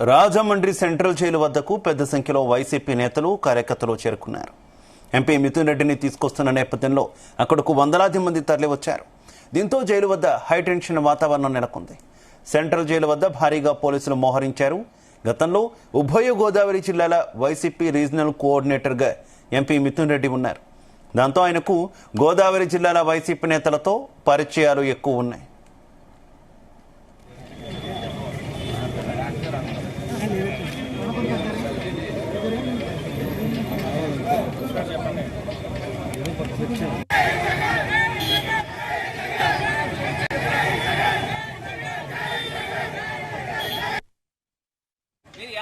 Rajahmundry central jail వద్దకు పెద్ద సంఖ్యలో వైసీపీ నేతలు కార్యకర్తలు చేరుకున్నారు. ఎంపీ మిథున్ రెడ్డిని తీసుకొస్తున్న నేపథ్యంలో అక్కడకు వందలాది మంది తరలివచ్చారు. దీంతో జైలు వద్ద హైటెన్షన్ వాతావరణం నెలకొంది. సెంట్రల్ జైలు వద్ద భారీగా పోలీసులు మోహరించారు. గతంలో ఉభయ గోదావరి జిల్లాల వైసీపీ రీజనల్ కోఆర్డినేటర్గా ఎంపీ మిథున్ రెడ్డి ఉన్నారు. దాంతో ఆయనకు గోదావరి జిల్లాల వైసీపీ నేతలతో పరిచయాలు ఎక్కువ ఉన్నాయి.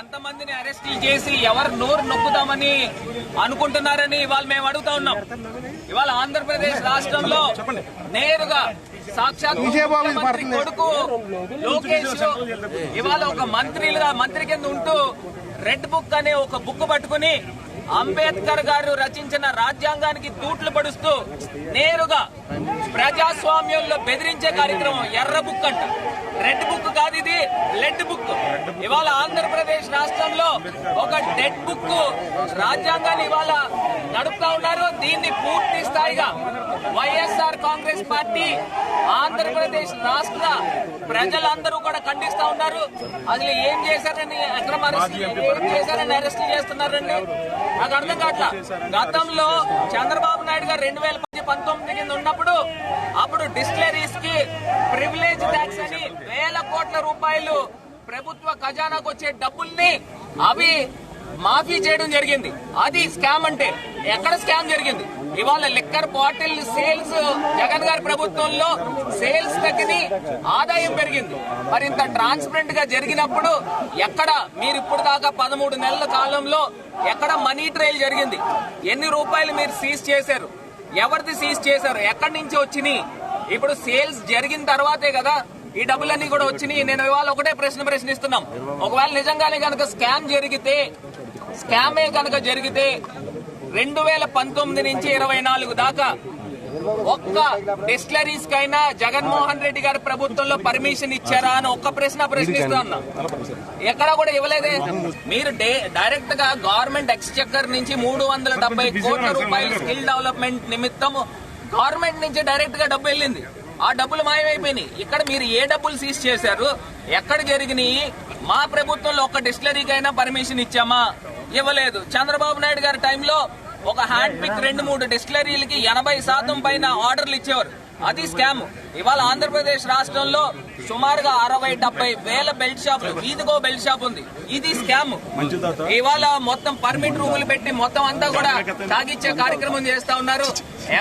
ఎంతమందిని అరెస్టులు చేసి ఎవరు నోరు నొక్కుదామని అనుకుంటున్నారని ఇవాళ మేము అడుగుతా ఉన్నాం. ఇవాళ ఆంధ్రప్రదేశ్ రాష్ట్రంలో నేరుగా సాక్షాత్ ముఖ్యమంత్రి కొడుకు లోకేష్ ఇవాళ ఒక మంత్రి కింద ఉంటూ రెడ్ బుక్ అనే ఒక బుక్ పట్టుకుని అంబేద్కర్ గారు రచించిన రాజ్యాంగానికి తూట్లు పడుస్తూ నేరుగా ప్రజాస్వామ్యంలో బెదిరించే కార్యక్రమం. ఎర్ర బుక్ అంట, రెడ్ బుక్ కాదు, ఇది లెడ్ బుక్. ఇవాళ ఆంధ్రప్రదేశ్ రాష్ట్రంలో ఒక డెడ్ బుక్ రాజ్యాంగాన్ని ఇవాళ నడుపుతా ఉన్నారు. దీన్ని పూర్తి స్థాయిగా వైఎస్ఆర్ కాంగ్రెస్ పార్టీ ఆంధ్రప్రదేశ్ రాష్ట్ర ప్రజలందరూ కూడా ఖండిస్తా ఉన్నారు. అసలు ఏం చేశారని అరెస్ట్ చేస్తున్నారండి నాకు అర్థం కావట్లా. గతంలో చంద్రబాబు నాయుడు గారు 2019 కింద ఉన్నప్పుడు అప్పుడు డిస్టిలరీస్ కి ప్రివిలేజ్ ట్యాక్స్ అని వేల కోట్ల రూపాయలు ప్రభుత్వ ఖజానాకు వచ్చే డబ్బుల్ని అవి మాఫీ చేయడం జరిగింది. అది స్కామ్ అంటే ఎక్కడ స్కామ్ జరిగింది? ఇవాళ లిక్కర్ బాటిల్ సేల్స్ జగన్ గారి ప్రభుత్వంలో సేల్స్ తగ్గింది, ఆదాయం పెరిగింది. మరి ఇంత ట్రాన్స్పరెంట్ గా జరిగినప్పుడు ఎక్కడ మీరు ఇప్పుడు దాకా 13 నెలల కాలంలో ఎక్కడ మనీ ట్రయల్ జరిగింది? ఎన్ని రూపాయలు మీరు సీజ్ చేశారు? ఎవరిది సీజ్ చేశారు? ఎక్కడి నుంచి వచ్చినాయి? ఇప్పుడు సేల్స్ జరిగిన తర్వాతే కదా ఈ డబ్బులన్నీ కూడా వచ్చినాయి. నేను ఇవాళ ఒకటే ప్రశ్నిస్తున్నాం. ఒకవేళ నిజంగానే కనుక స్కామే కనుక జరిగితే 2019 నుంచి 24 దాకా ఒక్క డిస్టిలరీస్ కైనా జగన్మోహన్ రెడ్డి గారి ప్రభుత్వంలో పర్మిషన్ ఇచ్చారా అని ఒక్క ప్రశ్నిస్తా ఉన్నా. ఎక్కడా కూడా ఇవ్వలేదే. మీరు డైరెక్ట్ గా గవర్నమెంట్ ఎక్స్చెక్కర్ నుంచి 370 కోట్ల రూపాయలు స్కిల్ డెవలప్మెంట్ నిమిత్తం గవర్నమెంట్ నుంచి డైరెక్ట్ గా డబ్బు వెళ్ళింది. ఆ డబ్బులు మాయమైపోయినాయి. ఇక్కడ మీరు ఏ డబ్బులు సీజ్ చేశారు? ఎక్కడ జరిగినాయి? మా ప్రభుత్వంలో ఒక్క డిస్టిలరీకైనా పర్మిషన్ ఇచ్చామా? ఇవ్వలేదు. చంద్రబాబు నాయుడు గారి టైంలో ఒక హ్యాండ్ పిక్ 2-3 డిస్టిలరీలకి 80% పైన ఆర్డర్లు ఇచ్చేవారు. అది స్కామ్. ఇవాళ ఆంధ్రప్రదేశ్ రాష్ట్రంలో సుమారుగా 60-70 వేల బెల్ట్ షాపులు, వీధికో బెల్ట్ షాప్ ఉంది. ఇది స్కామ్. ఇవాళ మొత్తం పర్మిట్ రూములు పెట్టి మొత్తం అంతా కూడా తాగిచ్చే కార్యక్రమం చేస్తా ఉన్నారు.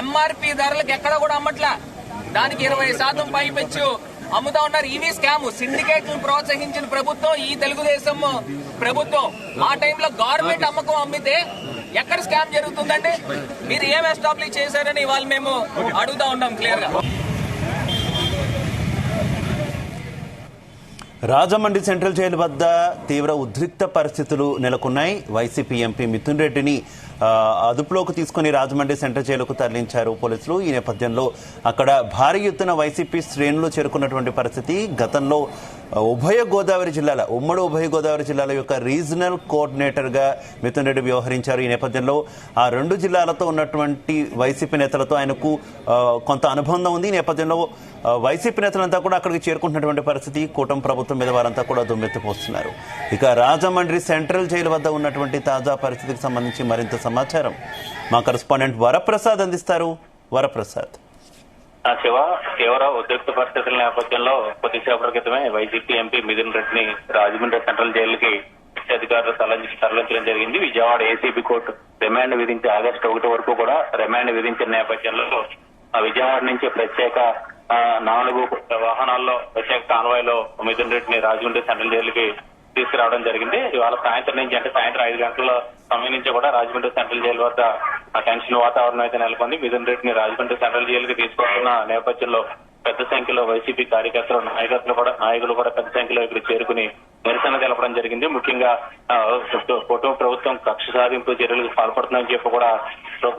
ఎంఆర్పీ ధరలకు ఎక్కడ కూడా అమ్మట్లా, దానికి 20% పైపెచ్చు అమ్ముతా ఉన్నారు. ఇవి స్కామ్. సిండికేట్ ప్రోత్సహించిన ప్రభుత్వం ఈ తెలుగుదేశం ప్రభుత్వం. ఆ టైంలో గవర్నమెంట్ అమ్మకం అమ్మితే ఎక్కడ స్కామ్ జరుగుతుందంటే మీరు ఏం ఎస్టాబ్లిష్ చేశారని ఇవాళ మేము అడుగుతా ఉన్నాం క్లియర్ గా. రాజమండ్రి సెంట్రల్ జైలు వద్ద తీవ్ర ఉద్రిక్త పరిస్థితులు నెలకొన్నాయి. వైసీపీ ఎంపీ మిథున్ రెడ్డిని అదుపులోకి తీసుకుని రాజమండ్రి సెంట్రల్ జైలుకు తరలించారు పోలీసులు. ఈ నేపథ్యంలో అక్కడ భారీ ఎత్తున వైసీపీ శ్రేణులు చేరుకున్నటువంటి పరిస్థితి. గతంలో ఉమ్మడి ఉభయ గోదావరి జిల్లాల యొక్క రీజనల్ కోఆర్డినేటర్గా మిథున్ రెడ్డి వ్యవహరించారు. ఈ నేపథ్యంలో ఆ 2 జిల్లాలతో ఉన్నటువంటి వైసీపీ నేతలతో ఆయనకు కొంత అనుబంధం ఉంది. ఈ నేపథ్యంలో వైసీపీ నేతలంతా కూడా అక్కడికి చేరుకుంటున్నటువంటి పరిస్థితి. కూటమి ప్రభుత్వం మీద వారంతా కూడా దుమ్మెత్తిపోస్తున్నారు. ఇక రాజమండ్రి సెంట్రల్ జైలు వద్ద ఉన్నటువంటి తాజా పరిస్థితికి సంబంధించి మరింత సమాచారం మా కరెస్పాండెంట్ వరప్రసాద్ అందిస్తారు. వరప్రసాద్. శివ, తీవ్ర ఉద్రిక్త పరిస్థితుల నేపథ్యంలో కొద్దిసేపటి క్రితమే వైసీపీ ఎంపీ మిథున్ రెడ్డిని రాజమండ్రి సెంట్రల్ జైలుకి అధికారులు తరలించడం జరిగింది. విజయవాడ ఏసీబీ కోర్టు రిమాండ్ విధించి ఆగస్టు 1 వరకు కూడా రిమాండ్ విధించిన నేపథ్యంలో విజయవాడ నుంచి ప్రత్యేక 4 వాహనాల్లో ప్రత్యేక కాన్వాయ్లో మిథున్ రెడ్డిని రాజమండ్రి సెంట్రల్ జైలుకి తీసుకురావడం జరిగింది. ఇవాళ సాయంత్రం నుంచి అంటే సాయంత్రం 5 గంటల సమయం నుంచి కూడా రాజమండ్రి సెంట్రల్ జైలు వద్ద టెన్షన్ వాతావరణం అయితే నెలకొంది. మిథున్ రెడ్డిని రాజమండ్రి సెంట్రల్ జైలుకి తీసుకొస్తున్న నేపథ్యంలో పెద్ద సంఖ్యలో వైసీపీ కార్యకర్తలు నాయకులు కూడా పెద్ద సంఖ్యలో ఇక్కడ చేరుకుని నిరసన తెలపడం జరిగింది. ముఖ్యంగా కూటమి ప్రభుత్వం కక్ష సాధింపు చర్యలకు పాల్పడుతుందని చెప్పి కూడా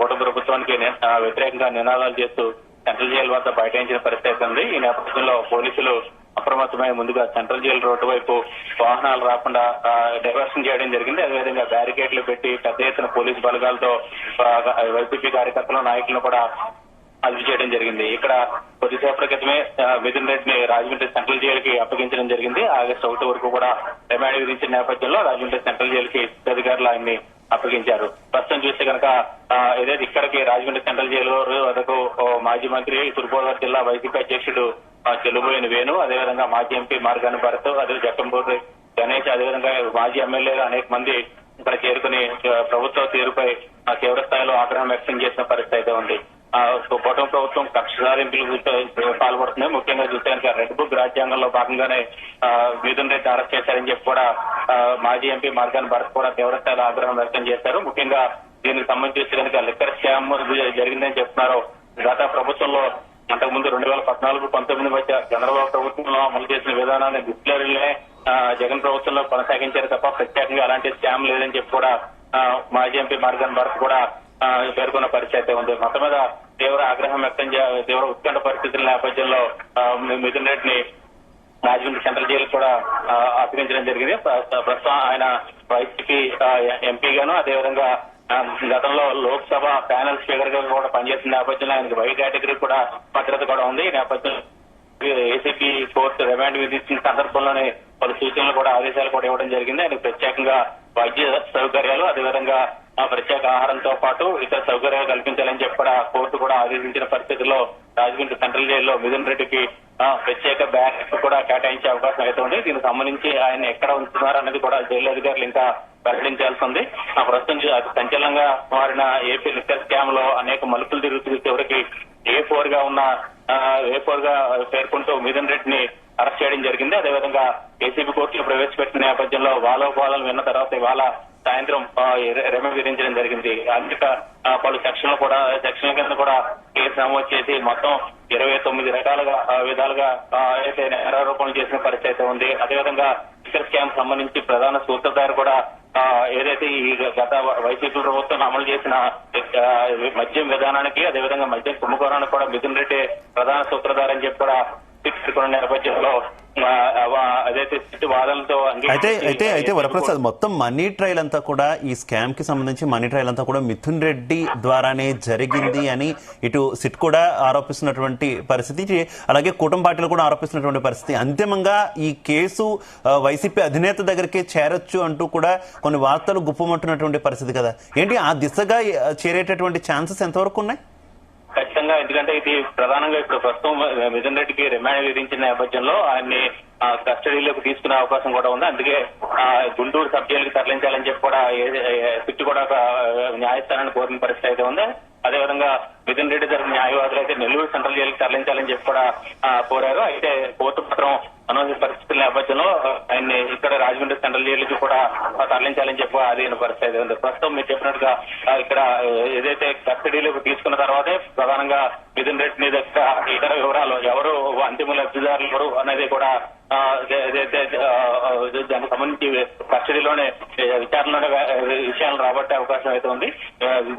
కూటమి ప్రభుత్వానికి వ్యతిరేకంగా నినాదాలు చేస్తూ సెంట్రల్ జైలు వద్ద బైఠాయించిన పరిస్థితి ఉంది. ఈ నేపథ్యంలో పోలీసులు అప్రమత్తమై ముందుగా సెంట్రల్ జైలు రోడ్డు వైపు వాహనాలు రాకుండా డైవర్షన్ చేయడం జరిగింది. అదేవిధంగా బ్యారికేడ్లు పెట్టి పెద్ద ఎత్తున పోలీసు బలగాలతో వైసీపీ కార్యకర్తలు నాయకులను కూడా అదుపు చేయడం జరిగింది. ఇక్కడ కొద్దిసేపటి క్రితమే మిథున్ రెడ్డిని రాజమండ్రి సెంట్రల్ జైలుకి అప్పగించడం జరిగింది. ఆగస్టు 1 వరకు కూడా రిమాండ్ విధించిన నేపథ్యంలో రాజమండ్రి సెంట్రల్ జైలుకి అధికారులు ఆయన్ని అప్పగించారు. ప్రస్తుతం చూస్తే కనుక ఏదైతే ఇక్కడికి రాజమండ్రి సెంట్రల్ జైలు వరకు మాజీ మంత్రి తూర్పుగోదావరి జిల్లా వైసీపీ అధ్యక్షుడు చెల్లుబోయిన వేణు, అదేవిధంగా మాజీ ఎంపీ మార్గాని భరత్, అదే జక్కంపూడి గణేష్, అదేవిధంగా మాజీ ఎమ్మెల్యేలు అనేక మంది ఇక్కడ చేరుకుని ప్రభుత్వ తీరుపై తీవ్ర స్థాయిలో ఆగ్రహం వ్యక్తం చేసిన పరిస్థితి అయితే ఉంది. కూటమి ప్రభుత్వం కక్ష సాధింపులు పాల్పడుతుంది. ముఖ్యంగా చూస్తే కనుక రెడ్ బుక్ రాజ్యాంగంలో భాగంగానే మిథున్ రెడ్డి అరెస్ట్ చేశారని చెప్పి కూడా మాజీ ఎంపీ మార్గాని భరత్ కూడా తీవ్ర స్థాయిలో ఆగ్రహం వ్యక్తం చేశారు. ముఖ్యంగా దీనికి సంబంధించి కనుక లిక్కర్ స్కామ్ జరిగిందని చెప్తున్నారు. గత ప్రభుత్వంలో అంతకుముందు 2014-19 మధ్య చంద్రబాబు ప్రభుత్వంలో అమలు చేసిన విధానాన్ని డిస్టిలరీలే జగన్ ప్రభుత్వంలో కొనసాగించారు తప్ప ప్రత్యేకంగా అలాంటి స్కామ్ లేదని చెప్పి కూడా మాజీ ఎంపీ మార్గాని భరత్ కూడా పేర్కొన్న పరిస్థితి ఉంది. మొత్తం మీద తీవ్ర ఆగ్రహం వ్యక్తం తీవ్ర ఉత్కంఠ పరిస్థితుల నేపథ్యంలో మిథున్ రెడ్డిని రాజమండ్రి సెంట్రల్ జైలు కూడా అప్పగించడం జరిగింది. ప్రస్తుతం ఆయన వైసీపీ ఎంపీగాను, అదేవిధంగా గతంలో లోక్సభ ప్యానెల్ స్పీకర్ గా కూడా పనిచేసిన నేపథ్యంలో ఆయనకు వై కేటగిరీ కూడా భద్రత కూడా ఉంది. ఈ నేపథ్యంలో ఏసీబీ కోర్టు రిమాండ్ విధించిన సందర్భంలోనే పలు సూచనలు కూడా ఆదేశాలు కూడా ఇవ్వడం జరిగింది. ఆయనకు ప్రత్యేకంగా వైద్య సౌకర్యాలు, అదేవిధంగా ప్రత్యేక ఆహారంతో పాటు ఇతర సౌకర్యాలు కల్పించాలని చెప్పి కూడా కోర్టు కూడా ఆదేశించిన పరిస్థితుల్లో రాజమండ్రి సెంట్రల్ జైల్లో మిథున్ రెడ్డికి ప్రత్యేక బ్యాగ్ కూడా కేటాయించే అవకాశం అయితే ఉంది. దీనికి సంబంధించి ఆయన ఎక్కడ ఉంటున్నారు అన్నది కూడా జైలు అధికారులు ఇంకా వెల్లడించాల్సి ఉంది. ప్రస్తుతం అతి సంచలనంగా మారిన ఏపీ లిక్కర్ స్కామ్ లో అనేక మలుపులు తిరుగుతూ చివరికి A4 గా పేర్కొంటూ మిథున్ రెడ్డిని అరెస్ట్ చేయడం జరిగింది. అదేవిధంగా ఏసీబీ కోర్టులో ప్రవేశపెట్టిన నేపథ్యంలో వాలోపాలను విన్న తర్వాత ఇవాళ సాయంత్రం రిమాండ్ విధించడం జరిగింది. అనేక పలు సెక్షన్ల కింద కూడా కేసు నమోదు చేసి మొత్తం 29 రకాలుగా విధాలుగా అయితే నేరారోపణలు చేసిన పరిస్థితి అయితే ఉంది. అదేవిధంగా లిక్కర్ స్కామ్ సంబంధించి ప్రధాన సూత్రధారి కూడా ఏదైతే ఈ గత వైసీపీ ప్రభుత్వం అమలు చేసిన మద్యం విధానానికి, అదేవిధంగా మద్యం కుంభకోణానికి కూడా మిథున్ రెడ్డి ప్రధాన సూత్రధారి అని చెప్పి కూడా నేపథ్యంలో అదైతే వాదనలతో అయితే వరప్రసాద్, మొత్తం మనీ ట్రయల్ అంతా కూడా ఈ స్కామ్ కి సంబంధించి మనీ ట్రయల్ అంతా కూడా మిథున్ రెడ్డి ద్వారానే జరిగింది అని ఇటు సిట్ కూడా ఆరోపిస్తున్నటువంటి పరిస్థితి, అలాగే కూటమి పార్టీలు కూడా ఆరోపిస్తున్నటువంటి పరిస్థితి. అంతిమంగా ఈ కేసు వైసీపీ అధినేత దగ్గరికి చేరొచ్చు అంటూ కూడా కొన్ని వార్తలు గుప్పమంటున్నటువంటి పరిస్థితి కదా. ఏంటి ఆ దిశగా చేరేటటువంటి ఛాన్సెస్ ఎంతవరకు ఉన్నాయి? ఖచ్చితంగా, ఎందుకంటే ఇది ప్రధానంగా ఇప్పుడు ప్రస్తుతం మిథున్ రెడ్డికి రిమాండ్ విధించిన నేపథ్యంలో ఆయన్ని కస్టడీలోకి తీసుకునే అవకాశం కూడా ఉంది. అందుకే గుంటూరు సబ్ జైలుకి తరలించాలని చెప్పి కూడా సిట్ కూడా న్యాయస్థానాన్ని కోరిన పరిస్థితి అయితే ఉంది. అదేవిధంగా మిథున్ రెడ్డి తరఫున న్యాయవాదులు అయితే నెల్లూరు సెంట్రల్ జైలుకి తరలించాలని చెప్పి కూడా కోరారు. అయితే కోర్టు పత్రం అనవసర పరిస్థితుల నేపథ్యంలో ఆయన్ని ఇక్కడ రాజమండ్రి సెంట్రల్ జైలుకి కూడా తరలించాలని చెప్పి అడిగిన పరిస్థితి ఉంది. ప్రస్తుతం మీరు చెప్పినట్టుగా ఇక్కడ ఏదైతే కస్టడీలోకి తీసుకున్న తర్వాతే ప్రధానంగా మిథున్ రెడ్డి దగ్గర ఇతర వివరాలు ఎవరు అంతిమ లబ్ధిదారులు ఎవరు అనేది కూడా దానికి సంబంధించి కస్టడీలోనే విచారణలోనే విషయాలు రాబట్టే అవకాశం అయితే ఉంది.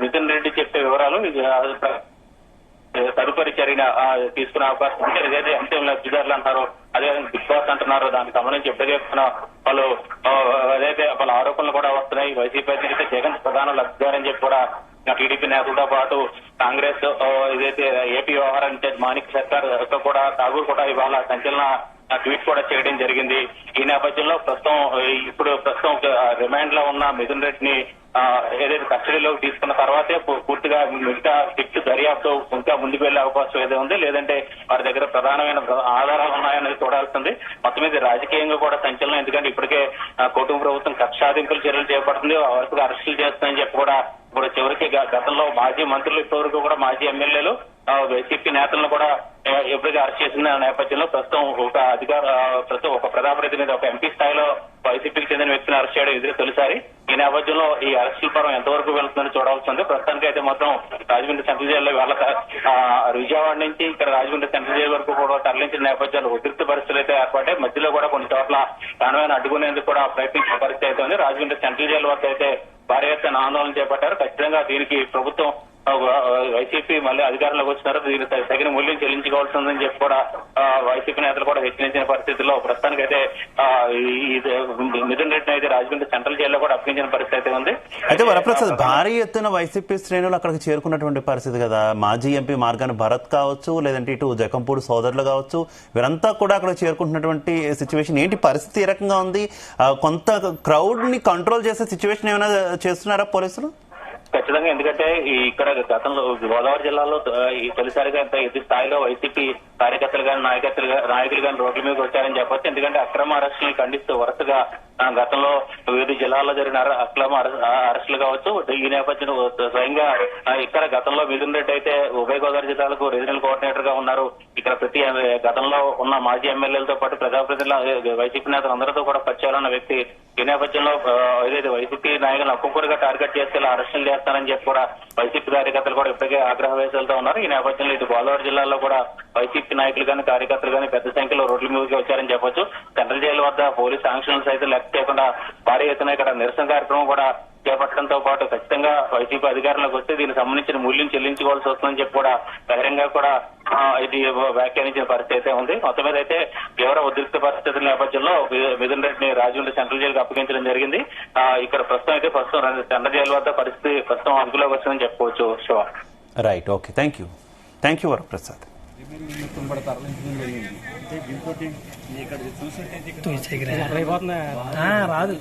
మిథున్ రెడ్డి చెప్పే వివరాలు తదుపరి చర్య తీసుకునే అవకాశం ఉంది. ఏదైతే అంతిమ లబ్ధిదారులు అంటారో, అదేవిధంగా బిగ్ బాస్ అంటున్నారు, దానికి సంబంధించి ఎప్పుడు చెప్తున్న పలు ఆరోపణలు కూడా వస్తున్నాయి. వైసీపీ అధినేత జగన్ ప్రధాన లబ్ధిదారని చెప్పి కూడా టీడీపీ నేతలతో పాటు కాంగ్రెస్ ఏదైతే ఏపీ వ్యవహార ఇన్ఛార్జ్ మాణిక్ సర్కార్ కూడా ఠాగూర్ కూడా ఇవాళ సంచలన ట్వీట్ కూడా చేయడం జరిగింది. ఈ నేపథ్యంలో ప్రస్తుతం రిమాండ్ లో ఉన్న మిథున్ రెడ్డిని ఏదైతే కస్టడీలోకి తీసుకున్న తర్వాతే పూర్తిగా మిగతా సిట్ దర్యాప్తు ఇంకా ముందుకు వెళ్లే అవకాశం ఏదో ఉంది. లేదంటే వారి దగ్గర ప్రధానమైన ఆధారాలు ఉన్నాయనేది చూడాల్సింది. మొత్తం మీద రాజకీయంగా కూడా సంచలనం, ఎందుకంటే ఇప్పటికే కూటమి ప్రభుత్వం కక్ష సాధింపుల చర్యలు చేపడుతుంది, వరుసగా అరెస్టులు చేస్తుందని చెప్పి కూడా ఇప్పుడు చివరికి గతంలో మాజీ మంత్రులు ఇప్పటివరకు కూడా మాజీ ఎమ్మెల్యేలు వైసీపీ నేతలను కూడా ఎప్పటికీ అరెస్ట్ చేసిన నేపథ్యంలో ప్రస్తుతం ఒక ప్రజాప్రతినిధి ఒక ఎంపీ స్థాయిలో వైసీపీకి చెందిన వ్యక్తిని అరెస్ట్ చేయడం ఇదే తొలిసారి. ఈ నేపథ్యంలో ఈ అరెస్టుల పరం ఎంతవరకు వెళ్తుందని చూడాల్సి ఉంది. ప్రస్తుతానికి అయితే మాత్రం రాజమండ్రి సెంట్రల్ జైల్లో విజయవాడ నుంచి ఇక్కడ రాజమండ్రి సెంట్రల్ జైలు వరకు కూడా తరలించిన నేపథ్యంలో ఉద్రిక్త పరిస్థితులు అయితే ఏర్పడ్డాయి. మధ్యలో కూడా కొన్ని చోట్ల ప్రాణమైన అడ్డుకునేందుకు కూడా ప్రయత్నించిన పరిస్థితి అయితే ఉంది. రాజమండ్రి సెంట్రల్ జైలు వద్ద అయితే భారీ ఎత్తున ఆందోళన చేపట్టారు. ఖచ్చితంగా దీనికి ప్రభుత్వం వైసీపీ మళ్ళీ అధికారంలోకి వచ్చినారు, దీనికి తగిన మూల్యం చెల్లించుకోవాల్సి ఉందని చెప్పి కూడా వైసీపీ నేతలు కూడా హెచ్చరించిన పరిస్థితుల్లో ప్రస్తుతానికైతే మిథున్ రెడ్డిని అయితే రాజమండ్రి సెంట్రల్ జైల్లో కూడా అప్పగించిన పరిస్థితి అయితే ఉంది. అయితే వరప్రసాద్, భారీ ఎత్తున వైసీపీ శ్రేణులు అక్కడికి చేరుకున్నటువంటి పరిస్థితి కదా. మాజీ ఎంపీ మార్గాని భరత్ కావచ్చు, లేదంటే ఇటు జకంపూడి సోదరులు కావచ్చు, వీరంతా కూడా అక్కడ చేరుకుంటున్నటువంటి సిచ్యువేషన్ ఏంటి, పరిస్థితి ఏ రకంగా ఉంది? కొంత క్రౌడ్ ని కంట్రోల్ చేసే సిచ్యువేషన్ ఏమైనా చేస్తున్నారా పోలీసులు? ఖచ్చితంగా, ఎందుకంటే ఇక్కడ గతంలో గోదావరి జిల్లాలో ఈ తొలిసారిగా ఎది స్థాయిలో వైసీపీ కార్యకర్తలు కానీ నాయకులు కానీ రోడ్ల మీదకి వచ్చారని చెప్పొచ్చు. ఎందుకంటే అక్రమ అరెస్టులను ఖండిస్తూ వరుసగా గతంలో వివిధ జిల్లాల్లో జరిగిన అక్రమ అరెస్టులు కావచ్చు. ఈ నేపథ్యంలో స్వయంగా ఇక్కడ గతంలో మిథున్ రెడ్డి అయితే ఉభయ గోదావరి జిల్లాలకు రీజనల్ కోఆర్డినేటర్ గా ఉన్నారు. ఇక్కడ ప్రతి గతంలో ఉన్న మాజీ ఎమ్మెల్యేలతో పాటు ప్రజాప్రతినిధుల వైసీపీ నేతలు అందరితో కూడా పరిచయాలు ఉన్న వ్యక్తి. ఈ నేపథ్యంలో ఏదైతే వైసీపీ నాయకులను ఒక్కొక్కరుగా టార్గెట్ చేస్తే అరెస్టులు చేస్తారని చెప్పి కూడా వైసీపీ కార్యకర్తలు కూడా ఇప్పటికే ఆగ్రహ వేశాలతో ఉన్నారు. ఈ నేపథ్యంలో ఇటు గోదావరి జిల్లాలో కూడా వైసీపీ నాయకులు కానీ కార్యకర్తలు కానీ పెద్ద సంఖ్యలో రోడ్ల మీదకి వచ్చారని చెప్పొచ్చు. సెంట్రల్ జైలు వద్ద పోలీస్ శాంక్షన్స్ అయితే లెక్క చేయకుండా భారీ ఎత్తున ఇక్కడ నిరసన కార్యక్రమం కూడా చేపట్టడంతో పాటు ఖచ్చితంగా వైసీపీ అధికారంలోకి వస్తే దీనికి సంబంధించిన మూల్యం చెల్లించుకోవాల్సి వస్తుందని చెప్పి కూడా బహిరంగ కూడా ఇది వ్యాఖ్యానించిన పరిస్థితి అయితే ఉంది. మొత్తం మీద అయితే తీవ్ర ఉద్రిక్త పరిస్థితుల నేపథ్యంలో మిథున్ రెడ్డిని రాజమండ్రి సెంట్రల్ జైలుకి అప్పగించడం జరిగింది. ఇక్కడ ప్రస్తుతం సెంట్రల్ జైలు వద్ద పరిస్థితి ప్రస్తుతం అదుపులోకి వచ్చిందని చెప్పుకోవచ్చు. Shiva. Right, okay, thank you Varaprasad. రాదు.